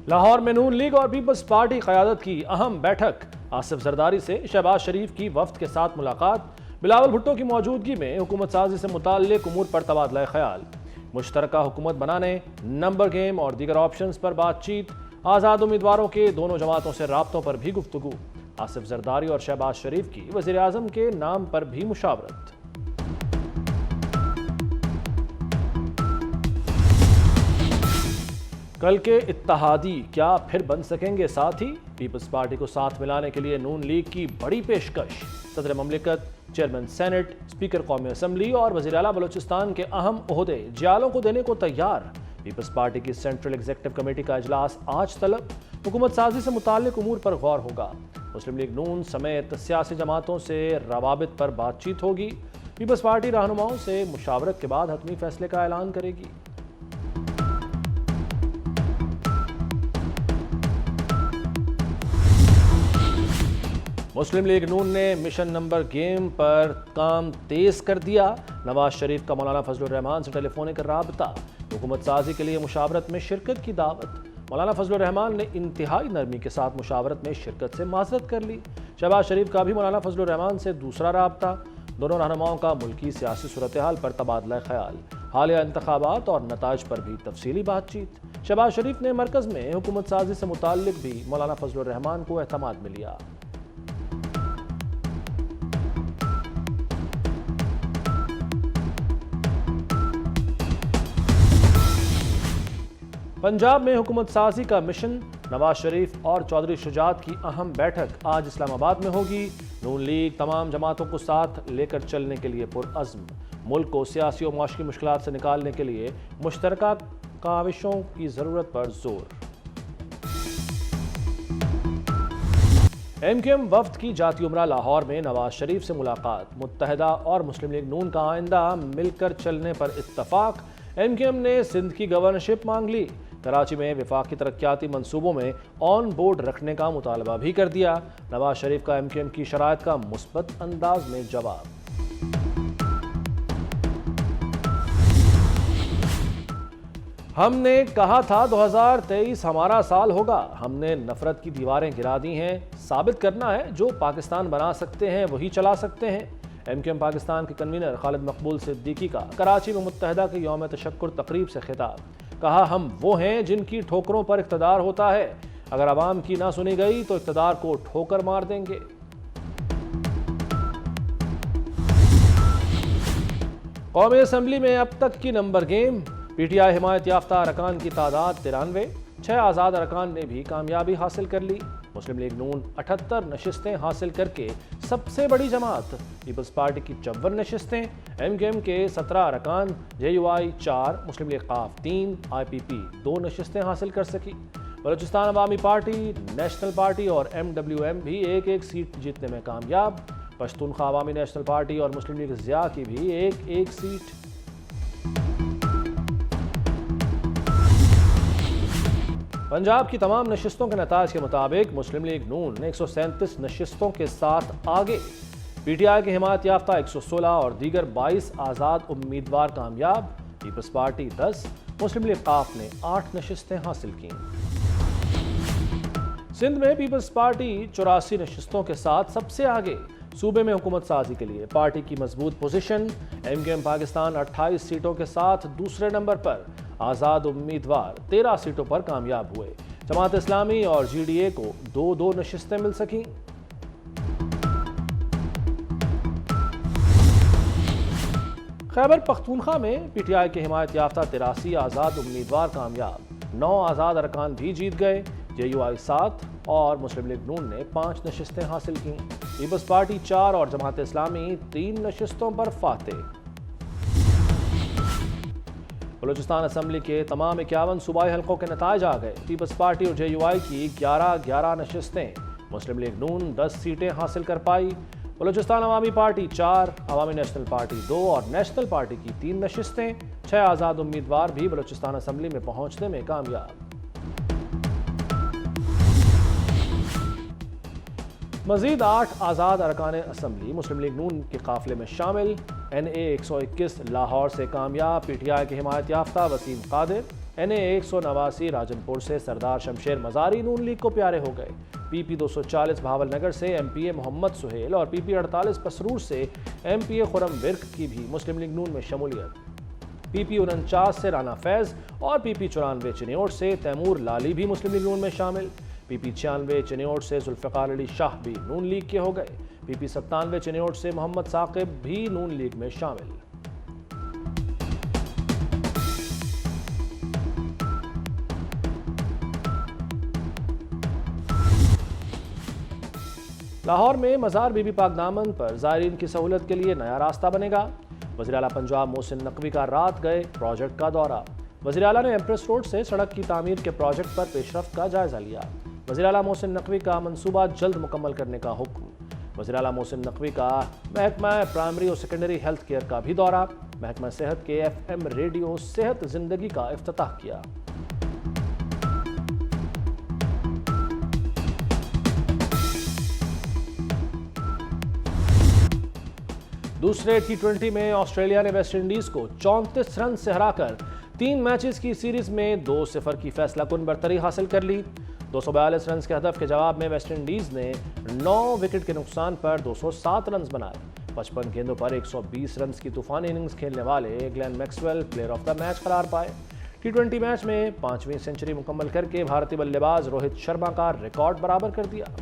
लाहौर में नून लीग और peoples party क़यादत की अहम बैठक। आसिफ जरदारी से शहबाज शरीफ की वफ्द के साथ मुलाकात। बिलावल भुट्टो की मौजूदगी में हुकूमत साजी से मुताल्लिक उमूर पर तबादला ख्याल। मुश्तरका हुकूमत बनाने, नंबर गेम और दीगर ऑप्शंस पर बातचीत। आज़ाद उम्मीदवारों के दोनों जमातों से राब्तों पर भी गुफ्तगू। आसिफ जरदारी और शहबाज शरीफ की वज़ीर आज़म के नाम पर भी मुशावरत। कल के इत्तेहादी क्या फिर बन सकेंगे साथी? पीपल्स पार्टी को साथ मिलाने के लिए नून लीग की बड़ी पेशकश। सदर ममलिकत, चेयरमैन सेनेट, स्पीकर कौमी असम्बली और वज़ीर आला बलूचिस्तान के अहम ओहदे जियालों को देने को तैयार। पीपल्स पार्टी की सेंट्रल एग्जीक्यूटिव कमेटी का इजलास आज तलब। हुकूमत साजी से मुताल्लिक उमूर पर गौर होगा। मुस्लिम लीग नून समेत सियासी जमातों से रवाबित पर बातचीत होगी। पीपल्स पार्टी रहनुमाओं से मुशावरत के बाद हतमी फैसले का ऐलान करेगी। मुस्लिम लीग नून ने मिशन नंबर गेम पर काम तेज कर दिया। नवाज शरीफ का मौलाना फजलुर रहमान से टेलीफोनिक राबता। हुकूमत साजी के लिए मुशावरत में शिरकत की दावत। मौलाना फजलुर रहमान ने इंतहाई नरमी के साथ मुशावरत में शिरकत से माजरत कर ली। शहबाज शरीफ का भी मौलाना फजलुर रहमान से दूसरा राबता। दोनों रहनुमाओं का मुल्की सियासी सूरत हाल पर तबादला ख्याल। हालिया इंतखाबात और नताज पर भी तफसीली बातचीत। शहबाज शरीफ ने मरकज़ में हुकूमत साजी से मुताल्लिक भी मौलाना फजलुर रहमान को एतमाद में लिया। पंजाब में हुकूमत साजी का मिशन। नवाज शरीफ और चौधरी शुजात की अहम बैठक आज इस्लामाबाद में होगी। नून लीग तमाम जमातों को साथ लेकर चलने के लिए पुरअज़्म। मुल्क को सियासी और माशी मुश्किलात से निकालने के लिए मुश्तरका काविशों की ज़रूरत पर जोर। MQM वफ्द की जाती उमरा लाहौर में नवाज शरीफ से मुलाकात। मुत्तहदा और मुस्लिम लीग नून का आइंदा मिलकर चलने पर इत्तफाक। MQM ने सिंध की गवर्नरशिप मांग ली। कराची में विफाकी तरक्याती मंसूबों में ऑन बोर्ड रखने का मुतालबा भी कर दिया। नवाज शरीफ का MQM की शराइत का मुस्बत अंदाज में जवाब। हमने कहा था 2023 हमारा साल होगा। हमने नफरत की दीवारें गिरा दी हैं। साबित करना है जो पाकिस्तान बना सकते हैं वही चला सकते हैं। MQM पाकिस्तान के कन्वीनर खालिद मकबूल सिद्दीकी का कराची में मुत्तहदा के यौम तशक्कुर तकरीब से खिताब। कहा, हम वो हैं जिनकी ठोकरों पर इक़्तिदार होता है। अगर आवाम की ना सुनी गई तो इक़्तिदार को ठोकर मार देंगे। कौमी असम्बली में अब तक की नंबर गेम। PTI हिमायत याफ्ता अरकान की तादाद 93। 6 आज़ाद अरकान ने भी कामयाबी हासिल कर ली। मुस्लिम लीग नून 78 नशिस्तें हासिल करके सबसे बड़ी जमात। पीपल्स पार्टी की 54 नशिस्तें। MQM के 17 अरकान, JUI 4, मुस्लिम लीग क़ाफ 3, IPP 2 नशिस्तें हासिल कर सकी। बलूचिस्तान अवामी पार्टी, नेशनल पार्टी और MWM भी एक एक सीट जीतने में कामयाब। पश्तूनख्वा अवामी नेशनल पार्टी और मुस्लिम लीग ज़िया की भी एक एक सीट। पंजाब की तमाम नशिस्तों के नताज के मुताबिक मुस्लिम लीग नून 137 नशिस्तों के साथ आगे। PTI की हिमायत याफ्ता 116 और दीगर 22 आज़ाद उम्मीदवार कामयाब। पीपल्स पार्टी 10, मुस्लिम लीग क़ाफ ने 8 नशिस्तें हासिल की। सिंध में पीपल्स पार्टी 84 नशिस्तों के साथ सबसे आगे। सूबे में हुकूमत साजी के लिए पार्टी की मजबूत पोजीशन। MQM पाकिस्तान 28 सीटों के साथ दूसरे नंबर पर। आज़ाद उम्मीदवार 13 सीटों पर कामयाब हुए। जमात इस्लामी और GDA को 2-2 नशिस्तें मिल सकीं। खैबर पख्तूनख्वा में PTI के हिमायत याफ्ता 83 आज़ाद उम्मीदवार कामयाब। 9 आज़ाद अरकान भी जीत गए। JUI 7 और मुस्लिम लीग नून ने 5 नशिस्तें हासिल की। पीपल्स पार्टी 4 और जमात इस्लामी 3 नशिस्तों पर फातेह। बलूचिस्तान असम्बली के तमाम 51 सूबाई हल्कों के नताज आ गए। पीपल्स पार्टी और JUI की 11-11 नशिस्तें। मुस्लिम लीग नून 10 सीटें हासिल कर पाई। बलूचिस्तान अवामी पार्टी 4, अवामी नेशनल पार्टी 2 और नेशनल पार्टी की 3 नशिस्तें। 6 आज़ाद उम्मीदवार भी बलूचिस्तान असम्बली में पहुंचने में कामयाब। मजीद 8 आज़ाद अरकान असम्बली मुस्लिम लीग नून के काफिले में शामिल। NA 121 लाहौर से कामयाब PTI के हिमायत याफ्ता वसीम कादिर, NA 189 राजनपुर से सरदार शमशेर मजारी नून लीग को प्यारे हो गए। PP 240 भावलनगर से MPA मोहम्मद सुहेल और PP 48 पसरूर से MPA खुरम विर्क की भी मुस्लिम लीग नून में शमूलियत। PP 49 से राना फैज और PP 94 चिन्योट से तैमूर लाली भी मुस्लिम लीग नून में शामिल। PP 96 चिन्योट से जुल्फ़िकार अली शाह भी नून लीग के हो गए। PP 97 चिन्योट से मोहम्मद साकिब भी नून लीग में शामिल। लाहौर में मज़ार बीबी पाक दामन पर ज़ायरीन की सहूलत के लिए नया रास्ता बनेगा। वज़ीर आला पंजाब मोहसिन नकवी का रात गए प्रोजेक्ट का दौरा। वज़ीर आला ने एम्प्रेस रोड से सड़क की तामीर के प्रोजेक्ट पर पेशरफ्त का जायजा लिया। वज़ीर आला मोहसिन नकवी का मंसूबा जल्द मुकम्मल करने का हुक्म। वज़ीर आला मोहसिन नकवी का महकमा प्राइमरी और सेकेंडरी हेल्थ केयर का भी दौरा। महकमा सेहत के FM रेडियो सेहत जिंदगी का इफ्तिताह किया। दूसरे T20 में ऑस्ट्रेलिया ने वेस्ट इंडीज को 34 रन से हराकर 3 मैचेस की सीरीज में 2-0 की फैसलाकुन बरतरी हासिल कर ली। 242 रन के हदफ के जवाब में वेस्ट इंडीज ने 9 विकेट के नुकसान पर 207 रन बनाए। 55 गेंदों पर 120 रन की तूफानी इनिंग्स खेलने वाले Glenn Maxwell player of the match करार पाए। T20 मैच में 5वीं सेंचुरी मुकम्मल करके भारतीय बल्लेबाज रोहित शर्मा का रिकॉर्ड बराबर कर दिया।